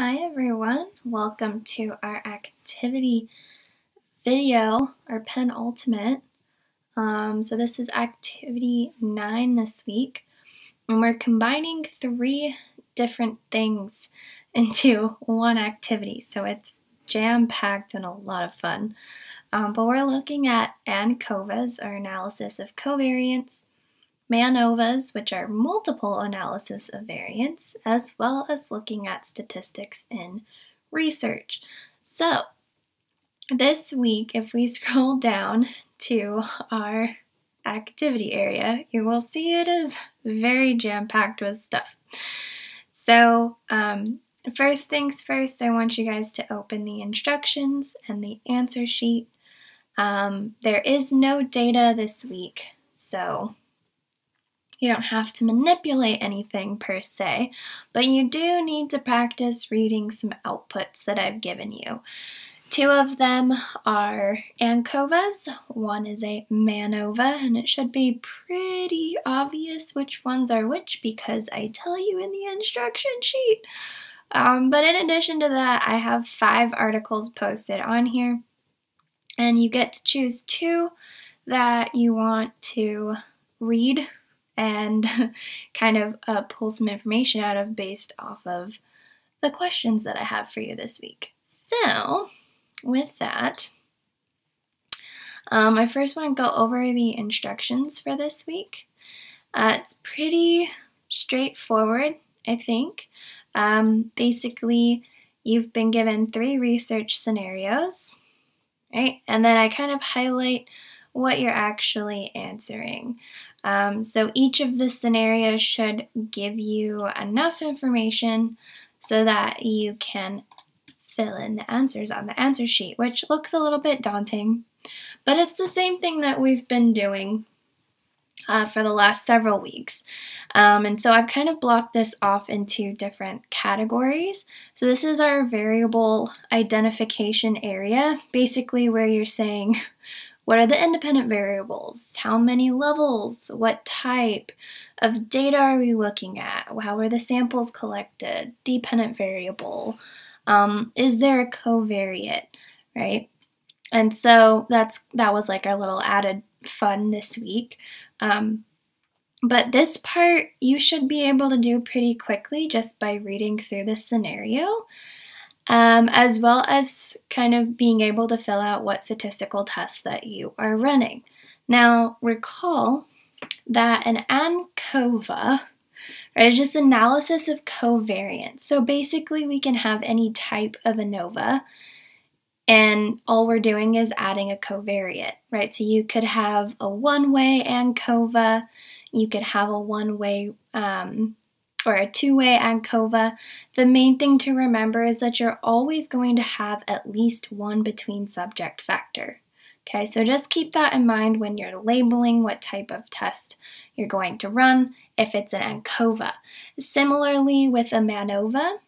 Hi everyone, welcome to our activity video, our penultimate. So this is activity 9 this week, and we're combining 3 different things into one activity, so it's jam-packed and a lot of fun. But we're looking at ANCOVAs, or analysis of covariance, MANOVAs, which are multiple analysis of variance, as well as looking at statistics in research. So this week, if we scroll down to our activity area, you will see it is very jam-packed with stuff. So first things first, I want you guys to open the instructions and the answer sheet. There is no data this week, so you don't have to manipulate anything per se, but you do need to practice reading some outputs that I've given you. 2 of them are ANCOVAs, one is a MANOVA, and it should be pretty obvious which ones are which because I tell you in the instruction sheet. But in addition to that, I have 5 articles posted on here, and you get to choose 2 that you want to read and kind of pull some information out of based off of the questions that I have for you this week. So, with that, I first want to go over the instructions for this week. It's pretty straightforward, I think. Basically, you've been given 3 research scenarios, right? And then I kind of highlight what you're actually answering. So each of the scenarios should give you enough information so that you can fill in the answers on the answer sheet, which looks a little bit daunting, but it's the same thing that we've been doing for the last several weeks. And so I've kind of blocked this off into different categories. So this is our variable identification area, basically where you're saying, what are the independent variables? How many levels? What type of data are we looking at? How were the samples collected? Dependent variable. Is there a covariate, right? And so that was like our little added fun this week. But this part you should be able to do pretty quickly just by reading through the scenario. As well as kind of being able to fill out what statistical tests that you are running. Now, recall that an ANCOVA, right, is just analysis of covariance. So basically, we can have any type of ANOVA, and all we're doing is adding a covariate, right? So you could have a one-way ANCOVA, you could have a one-way or a two-way ANCOVA. The main thing to remember is that you're always going to have at least one between subject factor. Okay, so just keep that in mind when you're labeling what type of test you're going to run if it's an ANCOVA. Similarly with a MANOVA,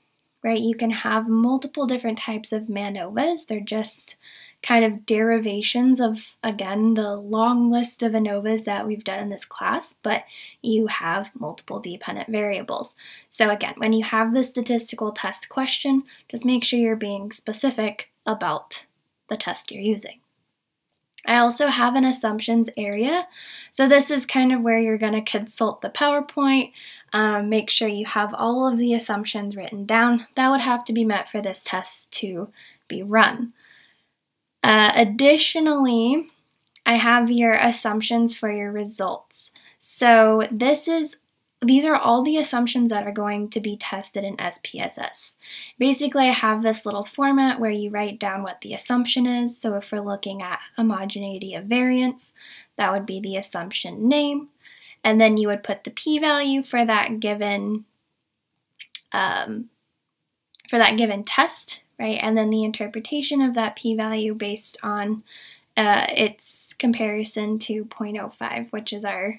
right, you can have multiple different types of MANOVAs. They're just kind of derivations of, again, the long list of ANOVAs that we've done in this class, but you have multiple dependent variables. So again, when you have the statistical test question, just make sure you're being specific about the test you're using. I also have an assumptions area. So this is kind of where you're going to consult the PowerPoint, make sure you have all of the assumptions written down. That would have to be met for this test to be run. Additionally, I have your assumptions for your results. So these are all the assumptions that are going to be tested in SPSS. Basically, I have this little format where you write down what the assumption is. So if we're looking at homogeneity of variance, that would be the assumption name. And then you would put the p-value for that given test, right? And then the interpretation of that p-value based on its comparison to 0.05, which is our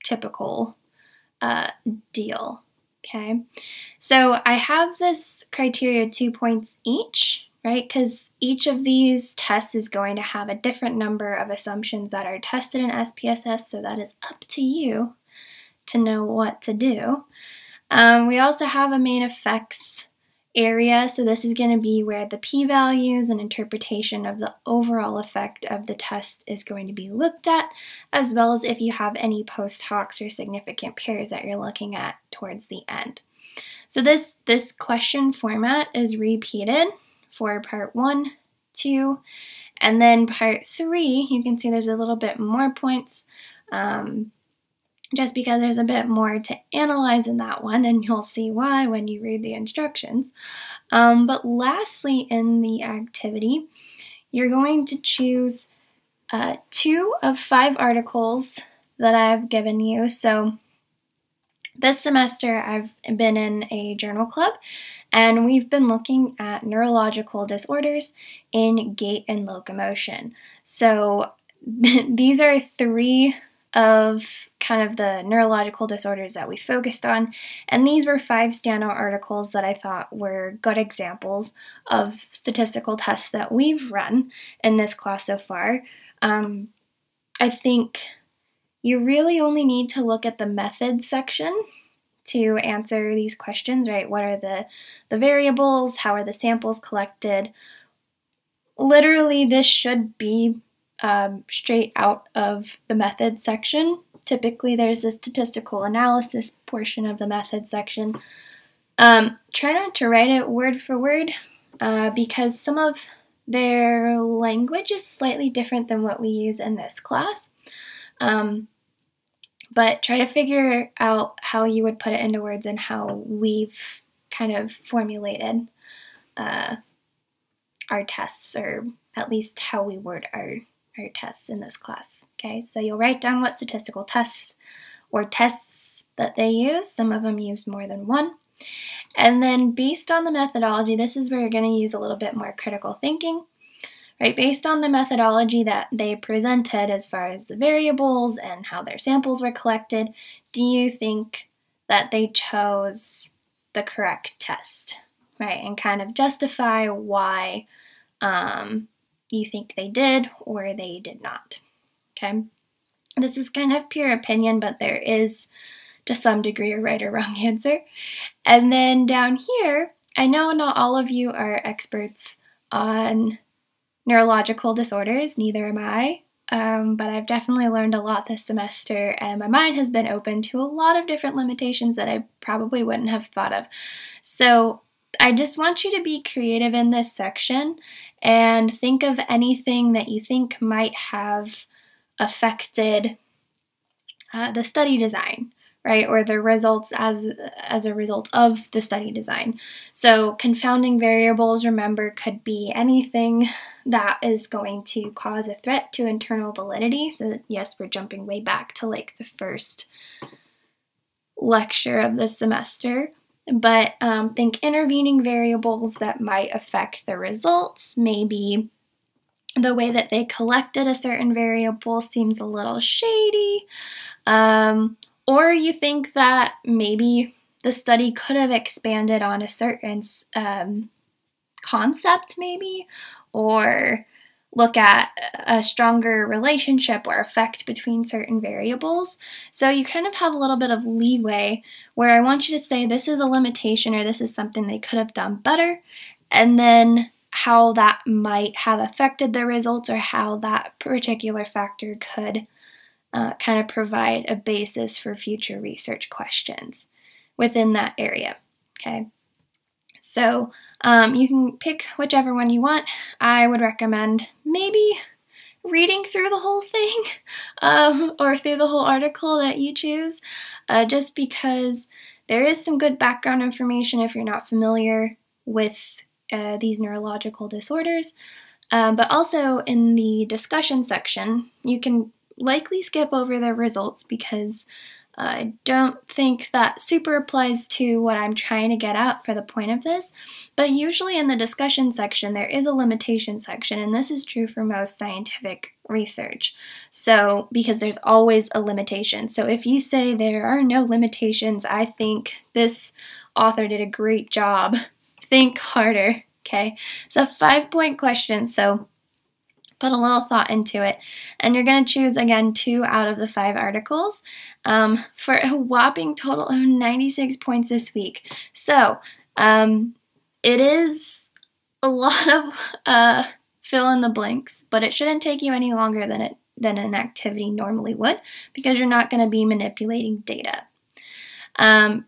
typical deal, okay? So I have this criteria 2 points each, right? Because each of these tests is going to have a different number of assumptions that are tested in SPSS, so that is up to you to know what to do. We also have a main effects area. So this is going to be where the p-values and interpretation of the overall effect of the test is going to be looked at, as well as if you have any post hocs or significant pairs that you're looking at towards the end. So this question format is repeated for part 1, 2, and then part 3, you can see there's a little bit more points, just because there's a bit more to analyze in that one, and you'll see why when you read the instructions. But lastly, in the activity, you're going to choose 2 of 5 articles that I've given you. So this semester, I've been in a journal club, and we've been looking at neurological disorders in gait and locomotion. So these are 3 of kind of the neurological disorders that we focused on, and these were 5 standout articles that I thought were good examples of statistical tests that we've run in this class so far. I think you really only need to look at the methods section to answer these questions, right? What are the variables? How are the samples collected? Literally, this should be straight out of the methods section. Typically, there's a statistical analysis portion of the methods section. Try not to write it word for word because some of their language is slightly different than what we use in this class. But try to figure out how you would put it into words and how we've kind of formulated our tests, or at least how we word our tests in this class. Okay, so you'll write down what statistical tests or tests that they use. Some of them use more than one. And then based on the methodology, this is where you're going to use a little bit more critical thinking. Right, based on the methodology that they presented as far as the variables and how their samples were collected, do you think that they chose the correct test, right? And kind of justify why you think they did or they did not, okay? This is kind of pure opinion, but there is, to some degree, a right or wrong answer. And then down here, I know not all of you are experts on neurological disorders, neither am I, but I've definitely learned a lot this semester, and my mind has been open to a lot of different limitations that I probably wouldn't have thought of. So I just want you to be creative in this section and think of anything that you think might have affected the study design, right, or the results as a result of the study design. So confounding variables, remember, could be anything that is going to cause a threat to internal validity. So yes, we're jumping way back to like the first lecture of the semester. But think intervening variables that might affect the results. Maybe the way that they collected a certain variable seems a little shady. Or you think that maybe the study could have expanded on a certain concept maybe, or look at a stronger relationship or effect between certain variables. So you kind of have a little bit of leeway where I want you to say this is a limitation or this is something they could have done better, and then how that might have affected the results or how that particular factor could kind of provide a basis for future research questions within that area, okay? So you can pick whichever one you want. I would recommend maybe reading through the whole thing or through the whole article that you choose, just because there is some good background information if you're not familiar with these neurological disorders. But also in the discussion section, you can likely skip over the results because I don't think that super applies to what I'm trying to get at for the point of this, but usually in the discussion section there is a limitation section, and this is true for most scientific research. So, because there's always a limitation. So if you say there are no limitations, I think this author did a great job. Think harder, okay? It's a 5-point question, so put a little thought into it. And you're going to choose, again, 2 out of the 5 articles for a whopping total of 96 points this week. So it is a lot of fill in the blanks, but it shouldn't take you any longer than an activity normally would, because you're not going to be manipulating data.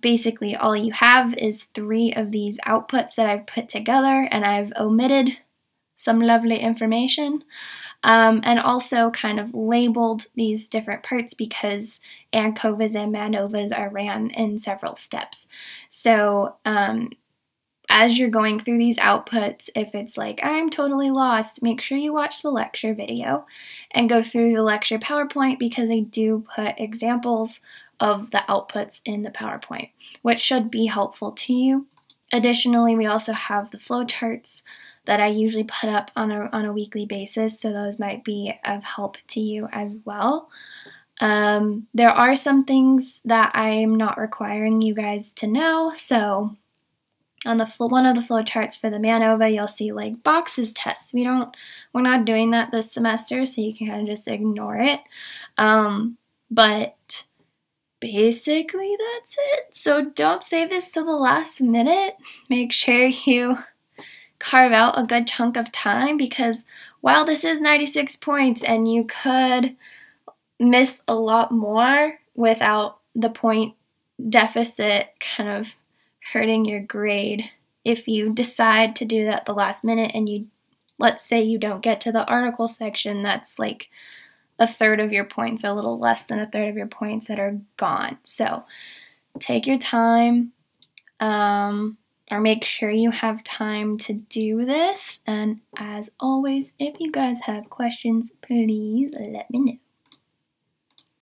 Basically, all you have is 3 of these outputs that I've put together, and I've omitted some lovely information, and also kind of labeled these different parts because ANCOVAs and MANOVAs are ran in several steps. So as you're going through these outputs, if it's like, I'm totally lost, make sure you watch the lecture video and go through the lecture PowerPoint, because I do put examples of the outputs in the PowerPoint, which should be helpful to you. Additionally, we also have the flowcharts that I usually put up on a weekly basis, so those might be of help to you as well. There are some things that I'm not requiring you guys to know, so on one of the flowcharts for the MANOVA, you'll see like boxes tests. We're not doing that this semester, so you can kind of just ignore it. But basically that's it. So don't save this till the last minute. Make sure you carve out a good chunk of time, because while this is 96 points and you could miss a lot more without the point deficit kind of hurting your grade, if you decide to do that at the last minute and let's say you don't get to the article section, that's like a third of your points, or a little less than a third of your points that are gone. So take your time, or make sure you have time to do this. And as always, if you guys have questions, please let me know.